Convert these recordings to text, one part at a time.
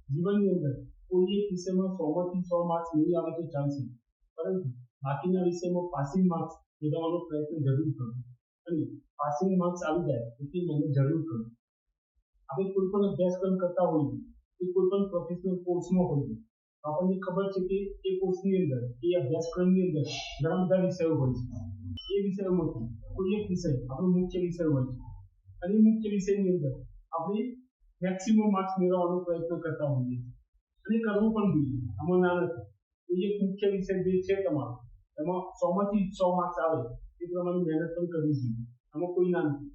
જીવનની અંદર કોઈ એક વિષયમાં 100 માંથી 100 માર્ક્સ નહીં આવે તો ચાલશે, પરંતુ બાકીના વિષયમાં પાસિંગ માર્ક્સ મેળવવાનો પ્રયત્ન જરૂર કરો અને પાસિંગ માર્ક્સ આવી જાય એટલી મહેનત જરૂર કરો. આપણે કોઈ પણ અભ્યાસક્રમ કરતા હોઈએ કે કોઈ પણ પ્રોફેશનલ કોર્સમાં હોઈએ, આપણને ખબર છે કે એ કોર્સની અંદર, એ અભ્યાસક્રમની અંદર ઘણા બધા વિષયો હોય છે. એ વિષયોમાંથી કોઈ એક વિષય આપણો મુખ્ય વિષય હોય છે અને એ મુખ્ય વિષયની અંદર આપણે મેક્સિમમ માર્ક્સ મેળવવાનો પ્રયત્ન કરતા હોઈએ છીએ અને કરવું પણ જોઈએ. આમાં ના નથી. કોઈ એક મુખ્ય વિષય જે છે તમારો, એમાં 100 માંથી 100 માર્ક્સ આવે એ પ્રમાણે મહેનત પણ કરવી જોઈએ. આમાં કોઈ ના નથી,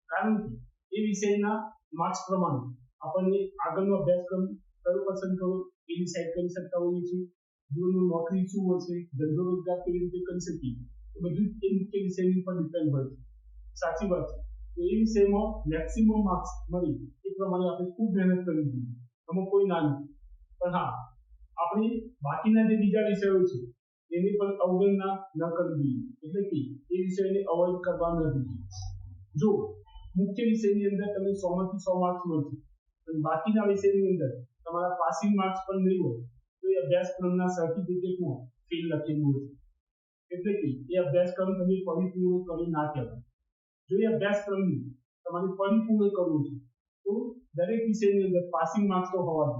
કારણ કે એ વિષયના માર્ક્સ પ્રમાણે આપણને આગળનો અભ્યાસક્રમ કયો પસંદ કરવો એ ડિસાઇડ કરી શકતા હોઈએ છીએ. જીવનમાં નોકરી શું હશે, ધંધો રોજગાર કેવી રીતે કરી શકીએ, એ બધું એ મુખ્ય વિષયની પર ડિપેન્ડ હોય છે. સાચી વાત છે. તો એ વિષયમાં મેક્સિમમ માર્ક્સ મળી એ પ્રમાણે આપણે ખૂબ મહેનત કરવી જોઈએ. આમાં કોઈ ના નથી. પણ હા, આપણે બાકીના જે બીજા વિષયો છે એની પણ અવગણના ન કરવી જોઈએ. એટલે કે એ વિષયને અવોઇડ કરવા ન જોઈએ. જો મુખ્ય વિષયની અંદર તમને 100 માંથી 100 માર્ક્સ મળશે અને બાકીના વિષયની અંદર તમારા પાસિંગ માર્ક્સ પણ નહીં હોય તો એ અભ્યાસક્રમના સર્ટિફિકેટમાં ફેલ લખેલું હોય છે. એટલે કે એ અભ્યાસક્રમ તમે પરિપૂર્ણ કરી ના કહેવાય. જો એ અભ્યાસક્રમને તમારે પરિપૂર્ણ કરવું છે તો દરેક વિષયની અંદર પાસિંગ માર્ક્સ તો હોવા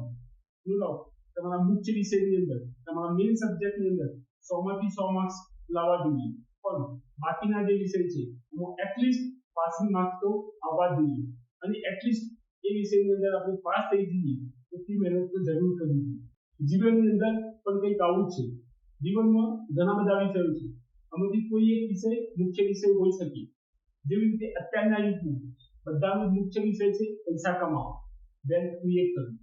જોઈએ. તમારા મુખ્ય વિષયની અંદર, તમારા મેઇન સબ્જેક્ટની અંદર 100 માંથી 100 માર્ક્સ લાવવા જોઈએ, પણ બાકીના જે વિષય છે એમાં એટલીસ્ટ પાસિંગ માર્ક્સ તો આવવા જોઈએ અને એટલીસ્ટ એ વિષયની અંદર આપણે પાસ થઈ જઈએ એટલી મહેનત તો જરૂર કરવી જોઈએ. જીવનની અંદર પણ કંઈક આવું છે. જીવનમાં ઘણા બધા વિષયો છે, આમાંથી કોઈ એક વિષય મુખ્ય વિષય હોઈ શકે. જેવી રીતે અત્યારના યુગમાં બધાનો મુખ્ય વિષય છે પૈસા કમાવા, વેલ્થ ક્રિએટ કરવી.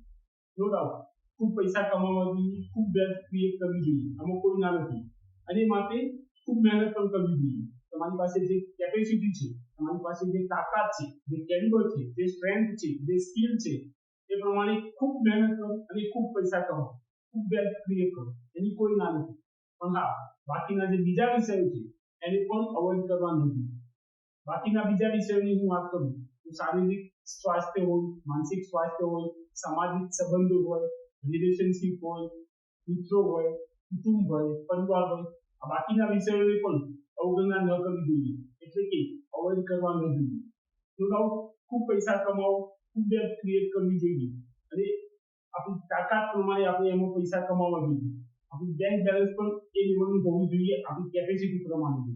નો ડાઉટ ખૂબ પૈસા કમાવા જોઈએ, ખૂબ વેલ્થ ક્રિએટ કરવી જોઈએ, આમાં કોઈ ના નથી. અને માટે ખૂબ મહેનત પણ કરવી જોઈએ. તમારી પાસે જે કેપેસિટી છે, તમારી પાસે જે તાકાત છે, જે કેલિબર છે, જે સ્ટ્રેન્થ છે, જે સ્કિલ છે, એ પ્રમાણે ખૂબ મહેનત કરો અને ખૂબ પૈસા કમાઓ, ખૂબ વેલ્થ ક્રિએટ કરો, એની કોઈ ના નથી. પણ હા, બાકીના જે બીજા વિષયો છે એને પણ અવોઇડ કરવા નથી. બાકીના બીજા વિષયોની હું વાત કરું તો શારીરિક સ્વાસ્થ્ય હોય, માનસિક સ્વાસ્થ્ય હોય, સામાજિક સંબંધો હોય, રિલેશનશિપ હોય, મિત્રો હોય, કુટુંબ હોય, પરિવાર હોય, આ બાકીના વિષયોને પણ અવગણના ન કરવી જોઈએ. એટલે કે અવોઇડ કરવા ન જોઈએ. નો ડાઉટ ખૂબ પૈસા કમાવો, ખૂબ વેલ્થ ક્રિએટ કરવી જોઈએ અને આપણી તાકાત પ્રમાણે આપણે એમાં પૈસા કમાવા જોઈએ. આપણી બેંક બેલેન્સ પણ એ લેવલનું હોવું જોઈએ, આપણી કેપેસિટી પ્રમાણે.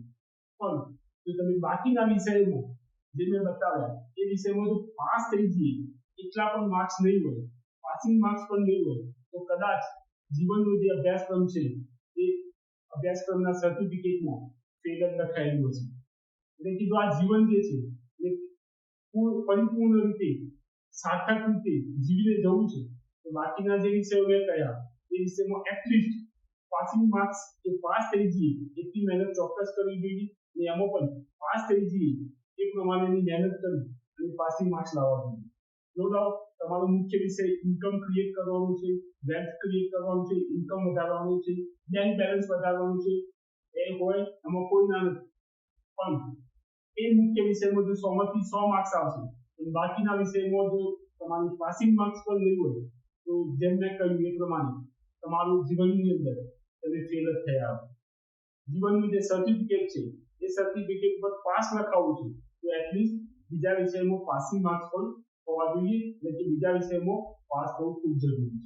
પણ જો તમે બાકીના વિષયોમાં જે મેં બતાવ્યા એ વિષયમાં જો પાસ થઈ જઈએ, એટલા પણ માર્ક્સ નહીં હોય, પાસિંગ માર્ક્સ પણ નહીં હોય, તો કદાચ જીવનનો જે અભ્યાસક્રમ છે એ અભ્યાસક્રમના સર્ટિફિકેટમાં ફેલ જ લખાયેલું હશે. એટલે કે જો આ જીવન જે છે એ પરિપૂર્ણ રીતે, સાર્થક રીતે જીવીને જવું છે તો બાકીના જે વિષયો મેં કહ્યા એ વિષયમાં એટલીસ્ટ પાસિંગ માર્ક્સ કે પાસ થઈ જઈએ એટલી મહેનત ચોક્કસ કરવી જોઈએ અને એમાં પણ પાસ થઈ જઈએ એ પ્રમાણેની મહેનત કરવી અને પાસિંગ માર્ક્સ લાવવા જોઈએ. નો ડાઉટ તમારો મુખ્ય વિષય ઇન્કમ ક્રિએટ કરવાનું છે, વેલ્થ ક્રિએટ કરવાનું છે, ઇન્કમ વધારવાનું છે, બેંક બેલેન્સ વધારવાનું છે, એ હોય એમાં કોઈ ના નથી. પણ એ મુખ્ય વિષયમાં જો 100 માંથી 100 માર્ક્સ આવશે અને બાકીના વિષયમાં જો તમારી પાસિંગ માર્ક્સ પણ નહીં હોય તો જેમ મેં કહ્યું એ પ્રમાણે તમારું જીવનની અંદર તમે ફેલ જ થયા હો. જીવનનું જે સર્ટિફિકેટ છે એ સર્ટિફિકેટ પર પાસ લખાવું છે તો એટલીસ્ટ બીજા વિષયમાં પાસિંગ માર્ક્સ પણ હોવા જોઈએ, એટલે કે બીજા વિષયમાં પાસ થવું ખૂબ જરૂરી છે.